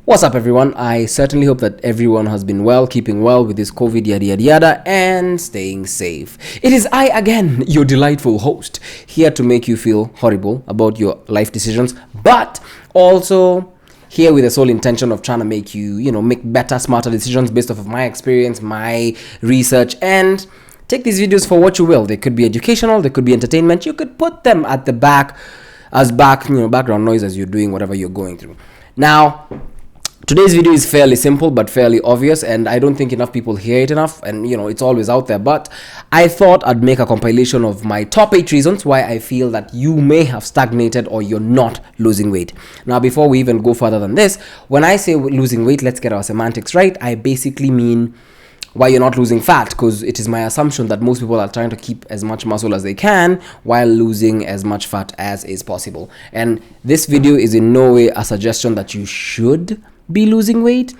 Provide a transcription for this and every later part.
What's up, everyone? I certainly hope that everyone has been well, keeping well with this COVID yada yada yada, and staying safe. It is I again, your delightful host, here to make you feel horrible about your life decisions, but also here with the sole intention of trying to make you, make better, smarter decisions based off of my experience, my research, and take these videos for what you will. They could be educational, they could be entertainment. You could put them at the back as background noise as you're doing whatever you're going through. Now, today's video is fairly simple but fairly obvious, and I don't think enough people hear it enough, and it's always out there, but I thought I'd make a compilation of my top 8 reasons why I feel that you may have stagnated or you're not losing weight. Now, before we even go further than this, when I say losing weight, let's get our semantics right. I basically mean why you're not losing fat, because it is my assumption that most people are trying to keep as much muscle as they can while losing as much fat as is possible. And this video is in no way a suggestion that you should be losing weight.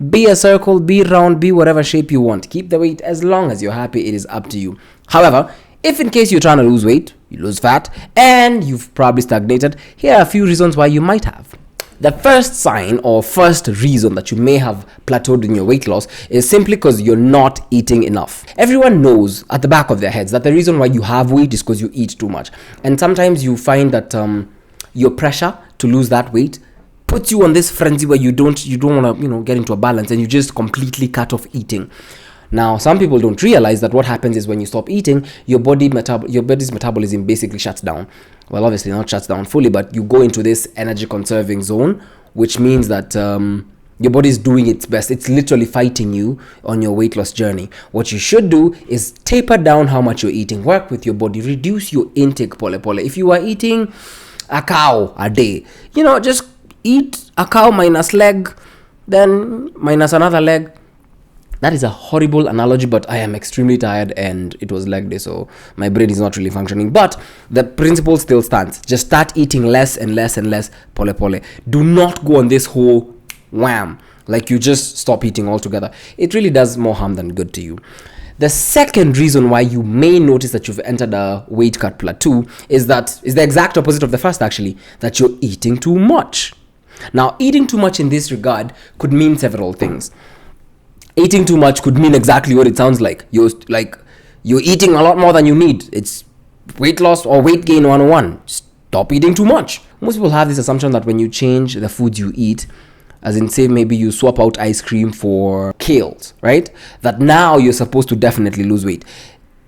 Be a circle, be round, be whatever shape you want. Keep the weight as long as you're happy. It is up to you. However, if in case you're trying to lose weight, you lose fat, and you've probably stagnated, here are a few reasons why you might have. The first sign or first reason that you may have plateaued in your weight loss is simply because you're not eating enough. Everyone knows at the back of their heads that the reason why you have weight is because you eat too much. And sometimes you find that your pressure to lose that weight puts you on this frenzy where you don't want to get into a balance, and you just completely cut off eating. Now, some people don't realize that what happens is when you stop eating, your body's metabolism basically shuts down. Well, obviously not shuts down fully, but you go into this energy conserving zone, which means that your body is doing its best. It's literally fighting you on your weight loss journey. What you should do is taper down how much you're eating. Work with your body. Reduce your intake, pole. If you are eating a cow a day, just eat a cow minus leg, then minus another leg. That is a horrible analogy, but I am extremely tired and it was leg day, so my brain is not really functioning. But the principle still stands. Just start eating less and less and less, pole. Do not go on this whole wham, like you just stop eating altogether. It really does more harm than good to you. The second reason why you may notice that you've entered a weight cut plateau is the exact opposite of the first, actually, that you're eating too much. Now, eating too much in this regard could mean several things. Eating too much could mean exactly what it sounds like. You're eating a lot more than you need. It's weight loss or weight gain 101. Stop eating too much. Most people have this assumption that when you change the foods you eat, as in say maybe you swap out ice cream for kales, right? That now you're supposed to definitely lose weight.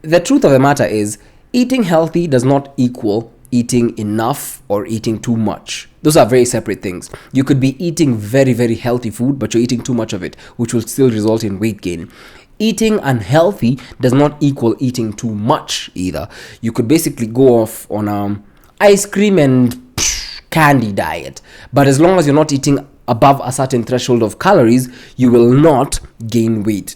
The truth of the matter is, eating healthy does not equal eating enough or eating too much. Those are very separate things. You could be eating very, very healthy food, but you're eating too much of it, which will still result in weight gain. Eating unhealthy does not equal eating too much either. You could basically go off on ice cream and candy diet, but as long as you're not eating above a certain threshold of calories, you will not gain weight.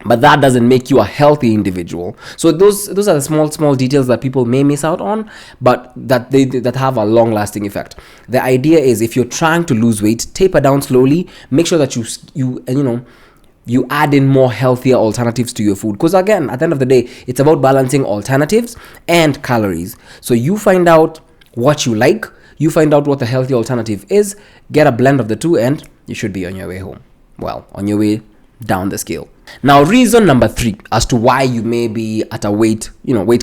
But that doesn't make you a healthy individual. So those are the small details that people may miss out on, but that have a long-lasting effect. The idea is, if you're trying to lose weight, taper down slowly. Make sure that you add in more healthier alternatives to your food. Because again, at the end of the day, it's about balancing alternatives and calories. So you find out what you like, you find out what the healthy alternative is, get a blend of the two, and you should be on your way home. Well, on your way down the scale. Now, reason number 3 as to why you may be at a weight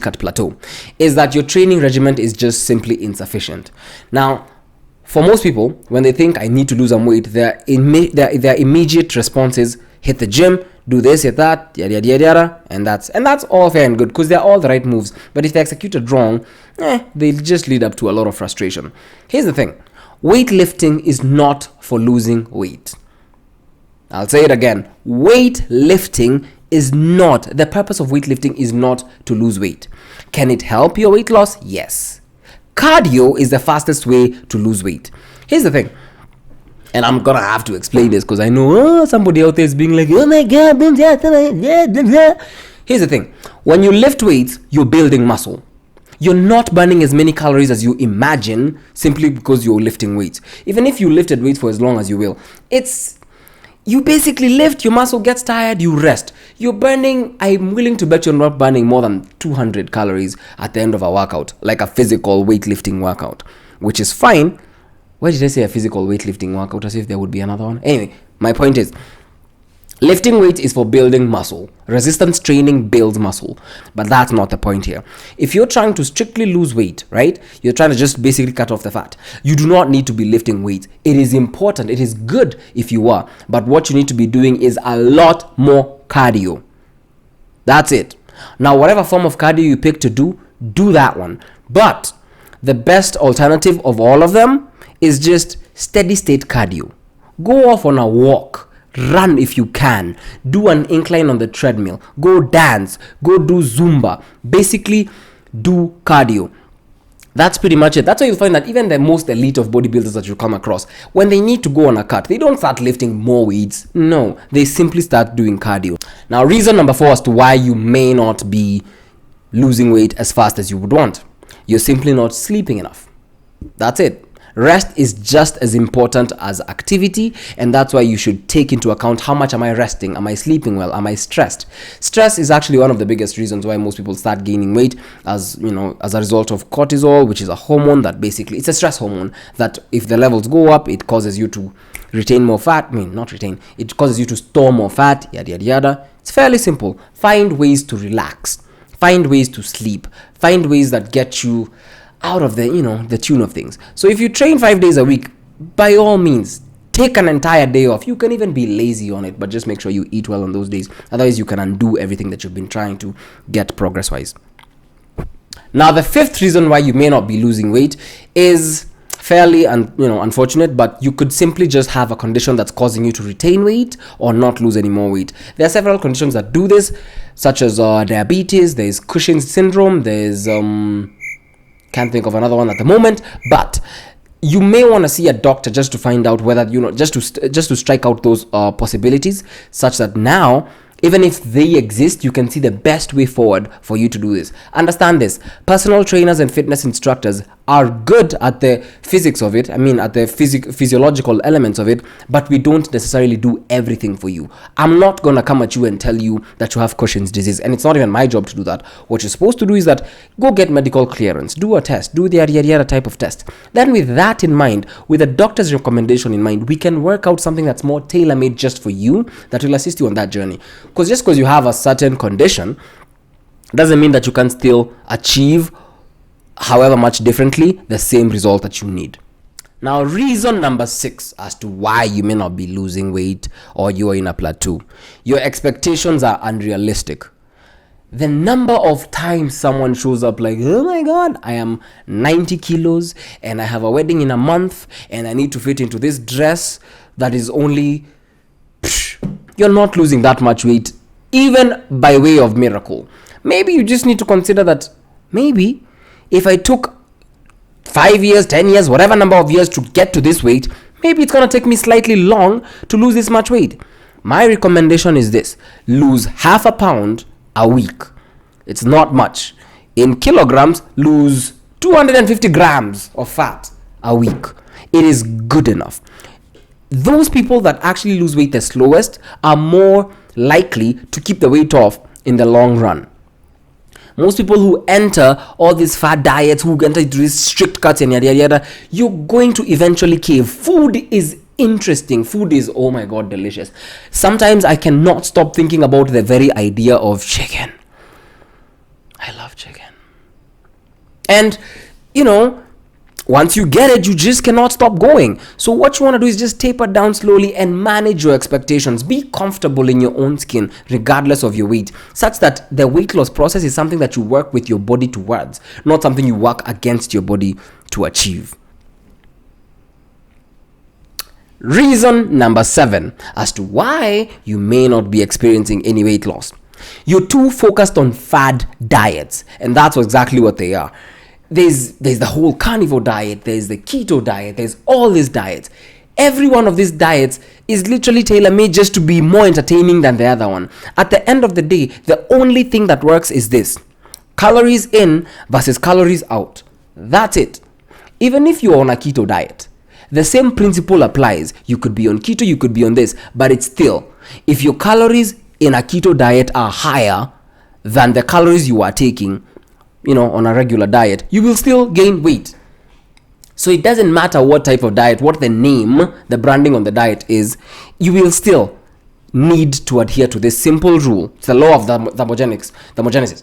cut plateau is that your training regimen is just simply insufficient. Now, for most people, when they think I need to lose some weight, their immediate response is hit the gym, do this, hit that, yada yada yada, and that's all fair and good because they're all the right moves. But if they're executed wrong, they just lead up to a lot of frustration. Here's the thing: weightlifting is not for losing weight. I'll say it again. Weightlifting is not, the purpose of weightlifting is not to lose weight. Can it help your weight loss? Yes. Cardio is the fastest way to lose weight. Here's the thing, and I'm gonna have to explain this because I know somebody out there is being like, oh my god, here's the thing. When you lift weights, you're building muscle. You're not burning as many calories as you imagine simply because you're lifting weights. Even if you lifted weights for as long as you will, you basically lift, your muscle gets tired, you rest. You're burning, I'm willing to bet you're not burning more than 200 calories at the end of a workout, like a physical weightlifting workout, which is fine, Why did I say a physical weightlifting workout as if there would be another one? Anyway, my point is, lifting weight is for building muscle. Resistance training builds muscle. But that's not the point here. If you're trying to strictly lose weight, right? You're trying to just basically cut off the fat. You do not need to be lifting weights. It is important. It is good if you are. But what you need to be doing is a lot more cardio. That's it. Now, whatever form of cardio you pick to do that one. But the best alternative of all of them is just steady state cardio. Go off on a walk. Run if you can. Do an incline on the treadmill. Go dance. Go do Zumba. Basically, do cardio. That's pretty much it. That's why you'll find that even the most elite of bodybuilders that you come across, when they need to go on a cut, they don't start lifting more weights. No, they simply start doing cardio. Now, reason number 4 as to why you may not be losing weight as fast as you would want. You're simply not sleeping enough. That's it. Rest is just as important as activity, and that's why you should take into account how much am I resting, am I sleeping well, am I stressed. Stress is actually one of the biggest reasons why most people start gaining weight, as a result of cortisol, which is a hormone that basically, it's a stress hormone that if the levels go up, it causes you to retain more fat. It causes you to store more fat, yada yada yada. It's fairly simple. Find ways to relax, find ways to sleep, find ways that get you out of the tune of things. So if you train 5 days a week, by all means, take an entire day off. You can even be lazy on it, but just make sure you eat well on those days. Otherwise, you can undo everything that you've been trying to get progress-wise. Now, the 5th reason why you may not be losing weight is fairly unfortunate, but you could simply just have a condition that's causing you to retain weight or not lose any more weight. There are several conditions that do this, such as diabetes, there's Cushing syndrome, there's can't think of another one at the moment, but you may want to see a doctor just to find out whether just to strike out those possibilities, such that now, even if they exist, you can see the best way forward for you to do this. Understand this: personal trainers and fitness instructors are good at the physics of it, at the physiological elements of it, but we don't necessarily do everything for you. I'm not gonna come at you and tell you that you have Cushing's disease, and it's not even my job to do that. What you're supposed to do is that go get medical clearance, do a test, do the yada type of test. Then with that in mind, with a doctor's recommendation in mind, we can work out something that's more tailor-made just for you, that will assist you on that journey. Because just because you have a certain condition doesn't mean that you can still achieve, however much differently, the same result that you need. Now, reason number 6 as to why you may not be losing weight or you are in a plateau: your expectations are unrealistic. The number of times someone shows up like, oh my god, I am 90 kilos and I have a wedding in a month and I need to fit into this dress that is only... You're not losing that much weight, even by way of miracle. Maybe you just need to consider that maybe if I took 5 years, 10 years, whatever number of years to get to this weight, maybe it's going to take me slightly long to lose this much weight. My recommendation is this: lose half a pound a week. It's not much. In kilograms, lose 250 grams of fat a week. It is good enough. Those people that actually lose weight the slowest are more likely to keep the weight off in the long run. Most people who enter all these fat diets, who enter these strict cuts and yada yada, you're going to eventually cave. Food is interesting. Food is, oh my god, delicious. Sometimes I cannot stop thinking about the very idea of chicken. I love chicken. And, once you get it, you just cannot stop going. So what you want to do is just taper down slowly and manage your expectations. Be comfortable in your own skin, regardless of your weight, such that the weight loss process is something that you work with your body towards, not something you work against your body to achieve. Reason number 7 as to why you may not be experiencing any weight loss: you're too focused on fad diets, and that's exactly what they are. There's the whole carnivore diet, there's the keto diet, there's all these diets. Every one of these diets is literally tailor-made just to be more entertaining than the other one. At the end of the day, the only thing that works is this: calories in versus calories out. That's it. Even if you're on a keto diet, the same principle applies. You could be on keto, you could be on this, but it's still, if your calories in a keto diet are higher than the calories you are taking, on a regular diet, you will still gain weight. So it doesn't matter what type of diet, what the name, the branding on the diet is, you will still need to adhere to this simple rule. It's the law of thermogenesis.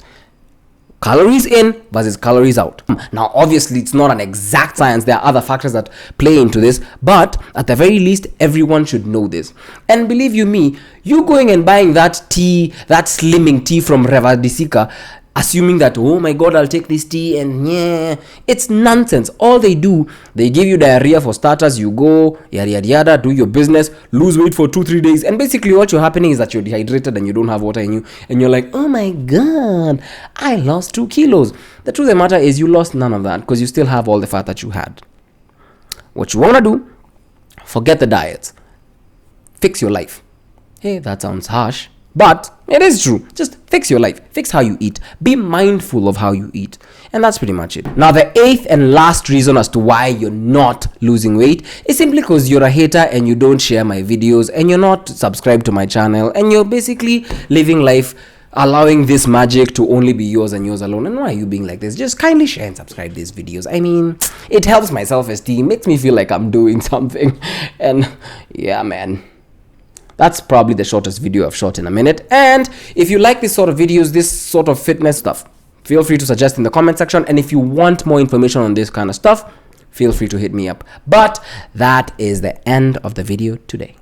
Calories in versus calories out. Now, obviously, it's not an exact science. There are other factors that play into this, but at the very least, everyone should know this. And believe you me, you going and buying that tea, that slimming tea from Revadisika, assuming that, oh my god, I'll take this tea and yeah, it's nonsense. All they do, they give you diarrhea for starters, you go yada yada yada, do your business, lose weight for 2-3 days, and basically what you're happening is that you're dehydrated and you don't have water in you, and you're like, oh my god, I lost 2 kilos. The truth of the matter is you lost none of that because you still have all the fat that you had. What you want to do, forget the diets, fix your life. Hey, that sounds harsh, but it is true. Just fix your life. Fix how you eat. Be mindful of how you eat. And that's pretty much it. Now, the 8th and last reason as to why you're not losing weight is simply because you're a hater and you don't share my videos and you're not subscribed to my channel and you're basically living life allowing this magic to only be yours and yours alone. And why are you being like this? Just kindly share and subscribe these videos. I mean, it helps my self-esteem, makes me feel like I'm doing something. And yeah, man. That's probably the shortest video I've shot in a minute. And if you like this sort of videos, this sort of fitness stuff, feel free to suggest in the comment section. And if you want more information on this kind of stuff, feel free to hit me up. But that is the end of the video today.